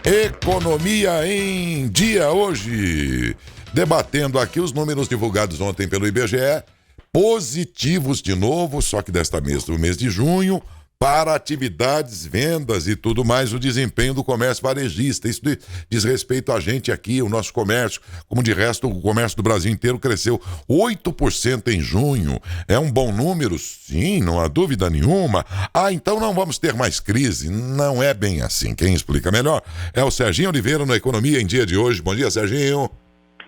Economia em Dia hoje. Debatendo aqui os números divulgados ontem pelo IBGE, positivos de novo, só que desta mês, do mês de junho, para atividades, vendas e tudo mais, o desempenho do comércio varejista. Isso diz respeito a gente aqui, o nosso comércio, como de resto o comércio do Brasil inteiro cresceu 8% em junho. É um bom número? Sim, não há dúvida nenhuma. Então não vamos ter mais crise. Não é bem assim. Quem explica melhor é o Serginho Oliveira no Economia em Dia de hoje. Bom dia, Serginho.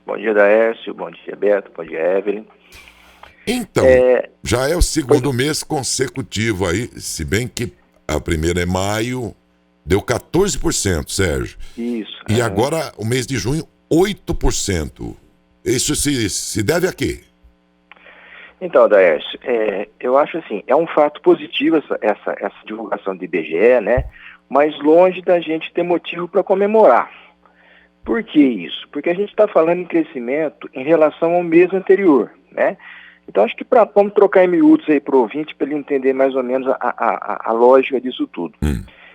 Bom dia, Daércio. Bom dia, Beto. Bom dia, Evelyn. Então, já é o segundo mês consecutivo aí, se bem que a primeira é maio, deu 14%, Sérgio. Isso. E agora, o mês de junho, 8%. Isso se deve a quê? Então, Daércio, eu acho assim, é um fato positivo essa divulgação do IBGE, né? Mas longe da gente ter motivo para comemorar. Por que isso? Porque a gente está falando em crescimento em relação ao mês anterior, né? Então, acho que vamos trocar em miúdos aí para o ouvinte, para ele entender mais ou menos a lógica disso tudo.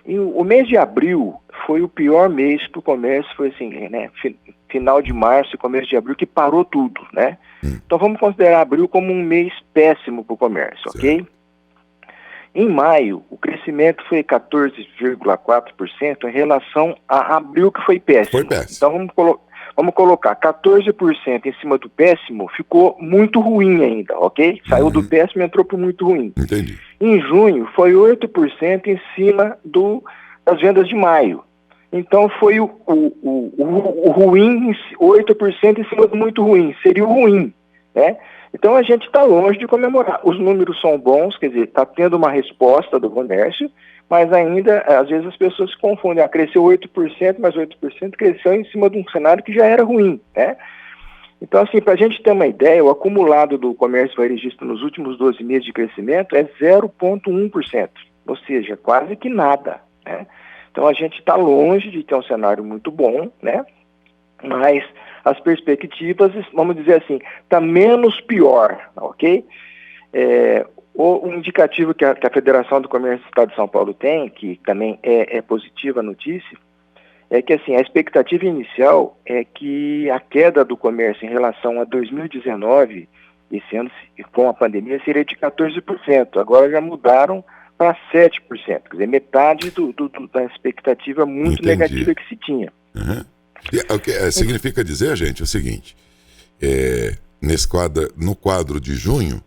E o mês de abril foi o pior mês para o comércio, foi assim, né? Final de março e começo de abril, que parou tudo, né? Então, vamos considerar abril como um mês péssimo para o comércio, ok? Em maio, o crescimento foi 14,4% em relação a abril, que foi péssimo. Foi péssimo. Então, vamos colocar 14% em cima do péssimo, ficou muito ruim ainda, ok? Saiu do péssimo e entrou para muito ruim. Entendi. Em junho, foi 8% em cima das vendas de maio. Então, foi o ruim, 8% em cima do muito ruim. Seria o ruim, né? Então, a gente está longe de comemorar. Os números são bons, quer dizer, está tendo uma resposta do comércio, mas ainda, às vezes, as pessoas se confundem. Cresceu 8%, mas 8% cresceu em cima de um cenário que já era ruim, né? Então, assim, para a gente ter uma ideia, o acumulado do comércio varejista nos últimos 12 meses de crescimento é 0,1%, ou seja, quase que nada, né? Então, a gente está longe de ter um cenário muito bom, né? Mas as perspectivas, vamos dizer assim, está menos pior, ok? O indicativo que a Federação do Comércio do Estado de São Paulo tem, que também é positiva a notícia, é que assim, a expectativa inicial é que a queda do comércio em relação a 2019, esse ano com a pandemia, seria de 14%. Agora já mudaram para 7%, quer dizer, metade da expectativa muito negativa que se tinha. O que significa dizer, gente, é o seguinte, no quadro de junho,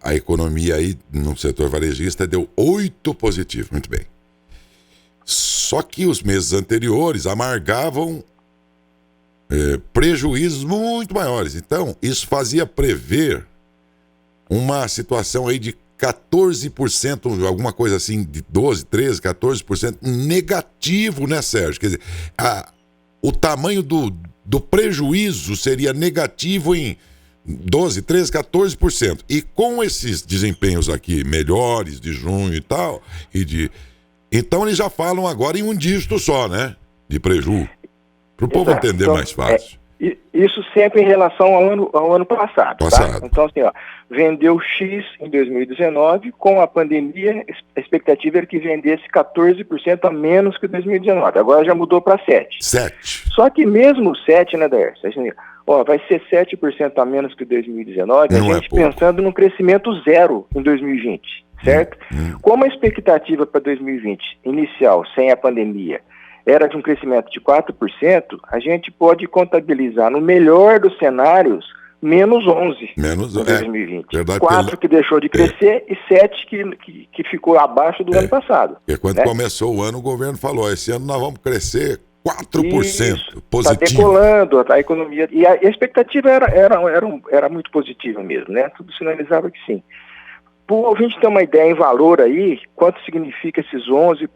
a economia aí no setor varejista deu 8 positivo, muito bem. Só que os meses anteriores amargavam prejuízos muito maiores. Então, isso fazia prever uma situação aí de 14%, alguma coisa assim, de 12, 13, 14% negativo, né, Sérgio? Quer dizer, o tamanho do prejuízo seria negativo em 12, 13, 14%. E com esses desempenhos aqui melhores de junho e tal, então eles já falam agora em um dígito só, né? De prejuízo. Para o povo entender mais fácil. Isso sempre em relação ao ano passado. Tá? Então, assim, vendeu X em 2019, com a pandemia, a expectativa era que vendesse 14% a menos que 2019. Agora já mudou para 7%. 7%. Só que mesmo 7%, né, Daércio? Vai ser 7% a menos que 2019, não a gente pensando num crescimento zero em 2020, certo? Como a expectativa para 2020, inicial, sem a pandemia, era de um crescimento de 4%, a gente pode contabilizar, no melhor dos cenários, menos 11% em 2020. Verdade, 4% que deixou de crescer e 7% que ficou abaixo do ano passado. Porque quando começou o ano, o governo falou, esse ano nós vamos crescer 4% Isso, positivo. Está decolando a economia. E a expectativa era muito positiva mesmo, né? Tudo sinalizava que sim. Para o ouvinte ter uma ideia em valor aí, quanto significa esses 11%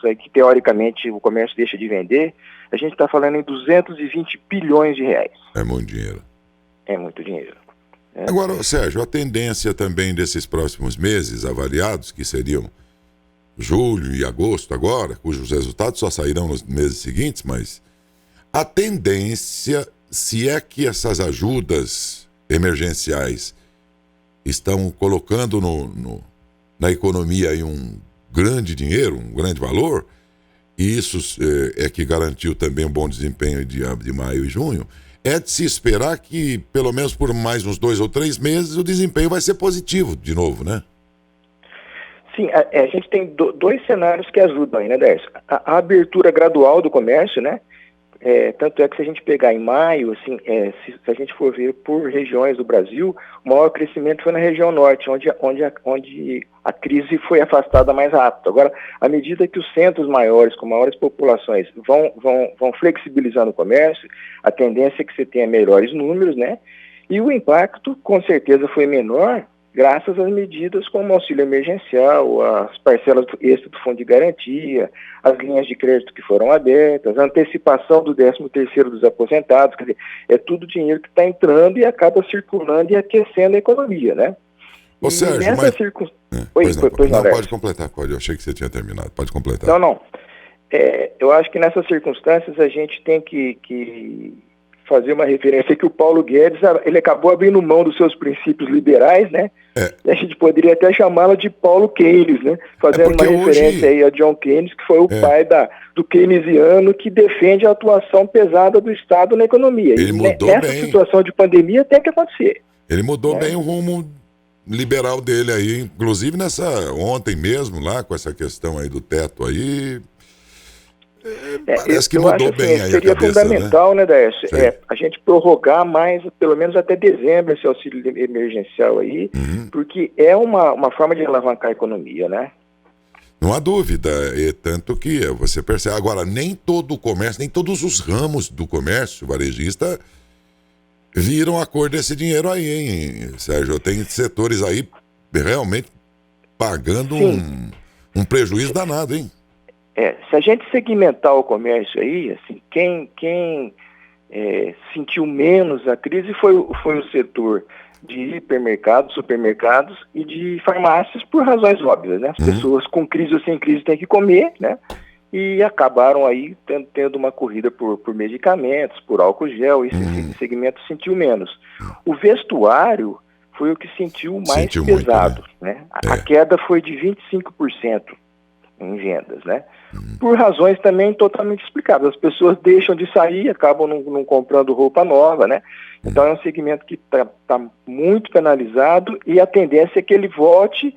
aí que teoricamente o comércio deixa de vender, a gente está falando em 220 bilhões de reais. É muito dinheiro. É muito dinheiro. Agora, Sérgio, a tendência também desses próximos meses avaliados, que seriam julho e agosto agora, cujos resultados só sairão nos meses seguintes, mas a tendência, se é que essas ajudas emergenciais estão colocando na economia aí um grande dinheiro, um grande valor, e isso é que garantiu também um bom desempenho de maio e junho, é de se esperar que, pelo menos por mais uns 2 ou 3 meses, o desempenho vai ser positivo de novo, né? Sim, a gente tem dois cenários que ajudam aí, né, Décio? A abertura gradual do comércio, né? Tanto é que se a gente pegar em maio, assim, se a gente for ver por regiões do Brasil, o maior crescimento foi na região norte, onde a crise foi afastada mais rápido. Agora, à medida que os centros maiores, com maiores populações, vão flexibilizando o comércio, a tendência é que você tenha melhores números, né? E o impacto, com certeza, foi menor, graças às medidas como o auxílio emergencial, as parcelas extra do fundo de garantia, as linhas de crédito que foram abertas, a antecipação do 13º dos aposentados, quer dizer, é tudo dinheiro que está entrando e acaba circulando e aquecendo a economia, né? Ô, Sérgio, nessa pode completar, pode, eu achei que você tinha terminado, pode completar. Não. Eu acho que nessas circunstâncias a gente tem que fazer uma referência que o Paulo Guedes, ele acabou abrindo mão dos seus princípios liberais, né? A gente poderia até chamá-lo de Paulo Keynes, né? Fazendo uma referência aí a John Keynes, que foi o pai do keynesiano que defende a atuação pesada do Estado na economia. Ele mudou nessa bem. Situação de pandemia tem que acontecer. Ele mudou bem o rumo liberal dele aí, inclusive ontem mesmo lá, com essa questão aí do teto aí... Parece que mudou bem aí a cabeça, seria fundamental, né, Décio? A gente prorrogar mais, pelo menos até dezembro, esse auxílio emergencial aí, porque é uma forma de alavancar a economia, né? Não há dúvida, tanto que você percebe. Agora, nem todo o comércio, nem todos os ramos do comércio varejista viram a cor desse dinheiro aí, hein, Sérgio? Tem setores aí realmente pagando um prejuízo danado, hein? Se a gente segmentar o comércio aí, assim, quem sentiu menos a crise foi o setor de hipermercados, supermercados e de farmácias, por razões óbvias, né? As pessoas com crise ou sem crise têm que comer, né? E acabaram aí tendo uma corrida por medicamentos, por álcool gel, esse segmento sentiu menos. O vestuário foi o que sentiu mais pesado, muito, né? A queda foi de 25% em vendas, né? Por razões também totalmente explicáveis. As pessoas deixam de sair, acabam não comprando roupa nova, né? Então é um segmento que tá muito penalizado e a tendência é que ele volte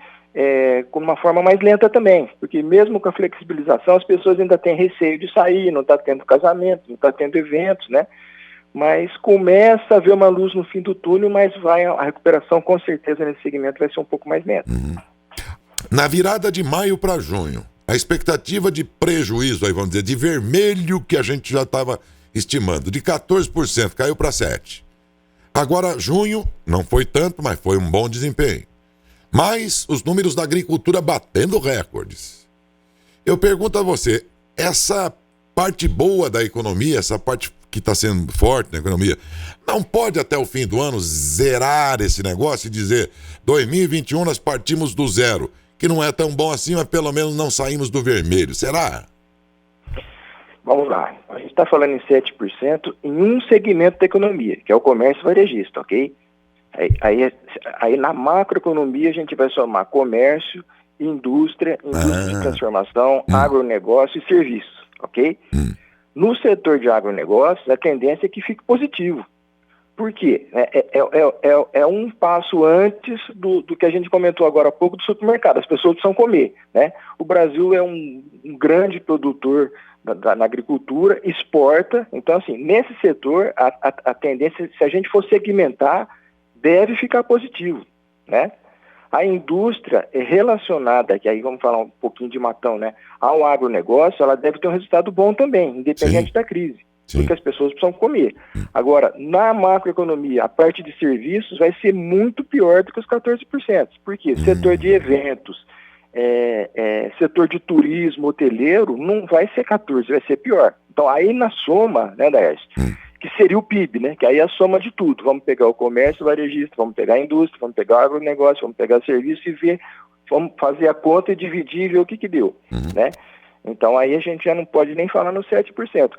com uma forma mais lenta também, porque mesmo com a flexibilização as pessoas ainda têm receio de sair, não está tendo casamento, não está tendo eventos, né? Mas começa a haver uma luz no fim do túnel, mas a recuperação com certeza nesse segmento vai ser um pouco mais lenta. Na virada de maio para junho, a expectativa de prejuízo, aí vamos dizer, de vermelho que a gente já estava estimando, de 14%, caiu para 7%. Agora, junho, não foi tanto, mas foi um bom desempenho. Mas os números da agricultura batendo recordes. Eu pergunto a você, essa parte boa da economia, essa parte que está sendo forte na economia, não pode até o fim do ano zerar esse negócio e dizer 2021 nós partimos do zero, que não é tão bom assim, mas pelo menos não saímos do vermelho. Será? Vamos lá. A gente está falando em 7% em um segmento da economia, que é o comércio varejista, ok? Aí na macroeconomia a gente vai somar comércio, indústria de transformação, agronegócio e serviços, ok? No setor de agronegócios, a tendência é que fique positivo. Por quê? É um passo antes do que a gente comentou agora há pouco do supermercado. As pessoas precisam comer, né? O Brasil é um grande produtor na agricultura, exporta. Então, assim, nesse setor, a tendência, se a gente for segmentar, deve ficar positivo, né? A indústria é relacionada, que aí vamos falar um pouquinho de matão, né? Ao agronegócio, ela deve ter um resultado bom também, independente da crise. Porque as pessoas precisam comer. Agora, na macroeconomia, a parte de serviços vai ser muito pior do que os 14%. Por quê? Setor de eventos, setor de turismo, hoteleiro, não vai ser 14%, vai ser pior. Então, aí na soma, né, Daércio, que seria o PIB, né? Que aí é a soma de tudo. Vamos pegar o comércio varejista, vamos pegar a indústria, vamos pegar o agronegócio, vamos pegar o serviço e ver, vamos fazer a conta e dividir e ver o que deu, né? Então aí a gente já não pode nem falar no 7%.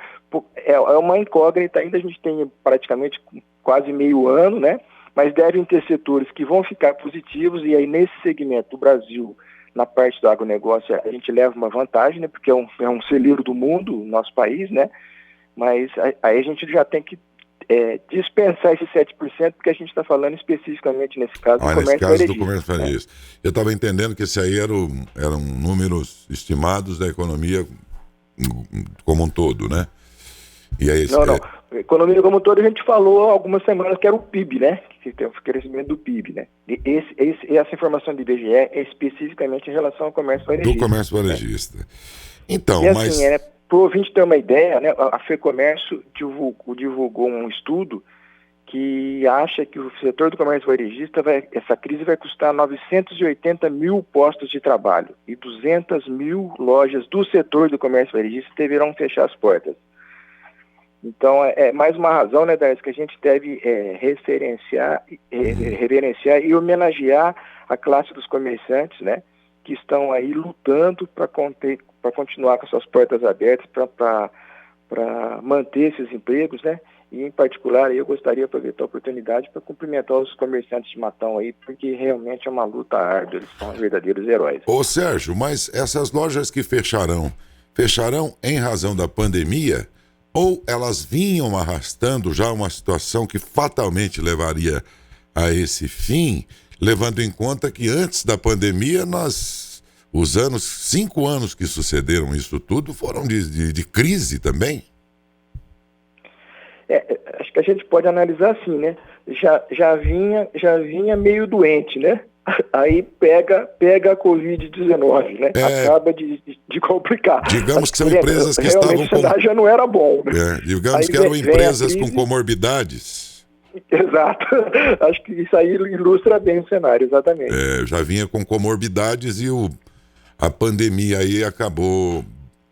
É uma incógnita, ainda a gente tem praticamente quase meio ano, né? Mas devem ter setores que vão ficar positivos e aí nesse segmento o Brasil na parte do agronegócio a gente leva uma vantagem, né? Porque é um celeiro do mundo, o nosso país, né? Mas aí a gente já tem que dispensar esses 7%, porque a gente está falando especificamente nesse caso do comércio varejista. Nesse caso do comércio varejista. Eu estava entendendo que esse aí eram números estimados da economia como um todo, né? E aí, não. Economia como um todo, a gente falou há algumas semanas que era o PIB, né? Que tem o crescimento do PIB, né? Essa informação do IBGE é especificamente em relação ao comércio varejista. Do comércio varejista. Né? Então, e mas... assim, para o ouvinte ter uma ideia, né? A FEComércio divulgou um estudo que acha que o setor do comércio varejista, essa crise vai custar 980 mil postos de trabalho e 200 mil lojas do setor do comércio varejista deverão fechar as portas. Então, é mais uma razão, né, Darcy, que a gente deve reverenciar e homenagear a classe dos comerciantes, né, que estão aí lutando para continuar com suas portas abertas, para manter esses empregos, né, e em particular eu gostaria de aproveitar a oportunidade para cumprimentar os comerciantes de Matão aí, porque realmente é uma luta árdua, eles são verdadeiros heróis. Ô Sérgio, mas essas lojas que fecharão em razão da pandemia, ou elas vinham arrastando já uma situação que fatalmente levaria a esse fim, levando em conta que antes da pandemia, os 5 anos que sucederam isso tudo foram de crise também? Acho que a gente pode analisar assim, né? Já vinha meio doente, né? Aí pega a Covid-19, né? Acaba de complicar. Digamos que são empresas que estavam com... já não era bom, né? Digamos que eram empresas com comorbidades. Exato. Acho que isso aí ilustra bem o cenário, exatamente. Já vinha com comorbidades e a pandemia aí acabou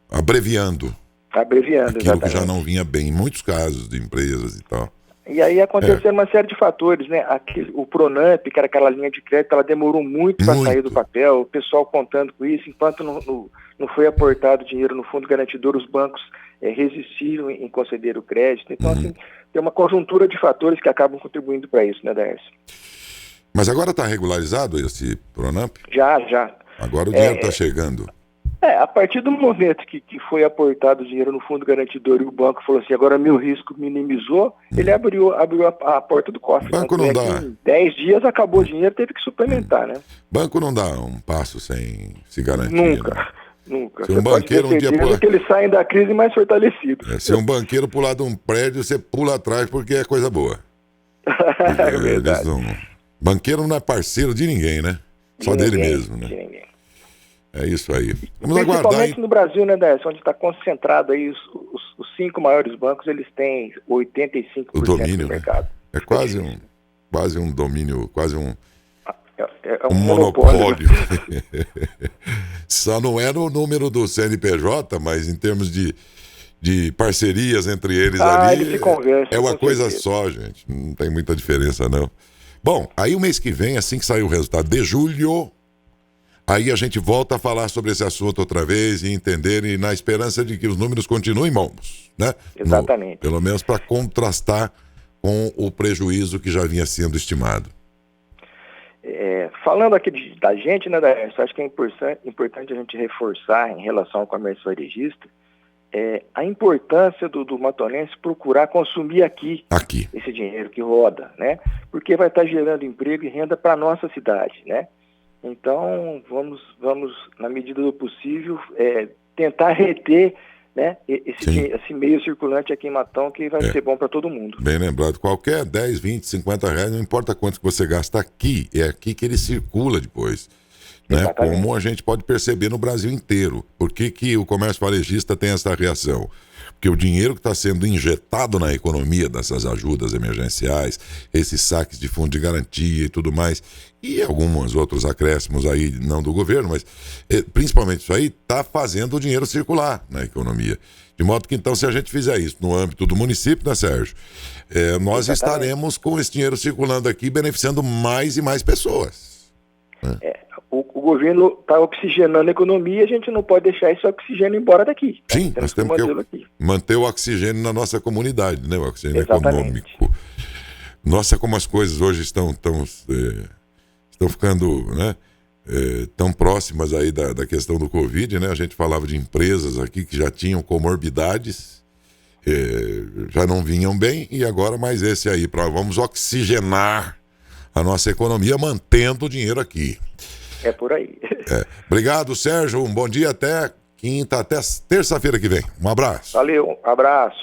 abreviando aquilo, exatamente, que já não vinha bem em muitos casos de empresas e tal. E aí aconteceram uma série de fatores, né? O Pronamp, que era aquela linha de crédito, ela demorou muito para sair do papel, o pessoal contando com isso, enquanto não foi aportado dinheiro no fundo garantidor, os bancos resistiram em conceder o crédito. Então, assim, tem uma conjuntura de fatores que acabam contribuindo para isso, né, Darcy? Mas agora está regularizado esse Pronamp? Já. Agora o dinheiro está chegando. A partir do momento que foi aportado o dinheiro no fundo garantidor e o banco falou assim, agora meu risco minimizou, ele abriu a porta do cofre. Banco não dá. Em 10 dias acabou o dinheiro, teve que suplementar, né? Banco não dá um passo sem se garantir. Nunca. Se um banqueiro um dia que eles saem da crise mais fortalecidos. Se um banqueiro pular de um prédio, você pula atrás porque é coisa boa. É verdade. Banqueiro não é parceiro de ninguém, né? Só dele mesmo, né? De ninguém. É isso aí. Vamos Principalmente aguardar, no Brasil, né, Décio, onde está concentrado aí os 5 maiores bancos, eles têm 85% o domínio, do mercado. Né? É quase um domínio, quase um monopólio. Só não é no número do CNPJ, mas em termos de parcerias entre eles ali, eles se conversam, é uma coisa certeza. só, gente. Não tem muita diferença, não. Bom, aí o mês que vem, assim que sair o resultado de julho, aí a gente volta a falar sobre esse assunto outra vez e entender, e na esperança de que os números continuem bons, né? Exatamente. Pelo menos para contrastar com o prejuízo que já vinha sendo estimado. Falando aqui da gente, né, Darcy, acho que é importante a gente reforçar em relação ao comércio varejista a importância do matonense procurar consumir aqui esse dinheiro que roda, né? Porque vai estar gerando emprego e renda para a nossa cidade, né? Então, vamos na medida do possível, tentar reter, né, esse meio circulante aqui em Matão, que vai ser bom para todo mundo. Bem lembrado, qualquer 10, 20, 50 reais, não importa quanto que você gasta aqui, é aqui que ele circula depois. Né? Como a gente pode perceber no Brasil inteiro. Por que o comércio varejista tem essa reação? Porque o dinheiro que está sendo injetado na economia dessas ajudas emergenciais, esses saques de fundo de garantia e tudo mais, e alguns outros acréscimos aí, não do governo, mas principalmente isso aí, está fazendo o dinheiro circular na economia. De modo que, então, se a gente fizer isso no âmbito do município, né, Sérgio? Nós estaremos com esse dinheiro circulando aqui, beneficiando mais e mais pessoas. Né? O governo está oxigenando a economia e a gente não pode deixar esse oxigênio embora daqui. Tá? Sim, nós temos que manter o oxigênio na nossa comunidade, né? O oxigênio econômico. Nossa, como as coisas hoje estão ficando, né, tão próximas aí da questão do Covid, né? A gente falava de empresas aqui que já tinham comorbidades, já não vinham bem, e agora mais esse aí, vamos oxigenar a nossa economia mantendo o dinheiro aqui. É por aí. Obrigado, Sérgio, um bom dia, até quinta, até terça-feira que vem. Um abraço. Valeu, um abraço.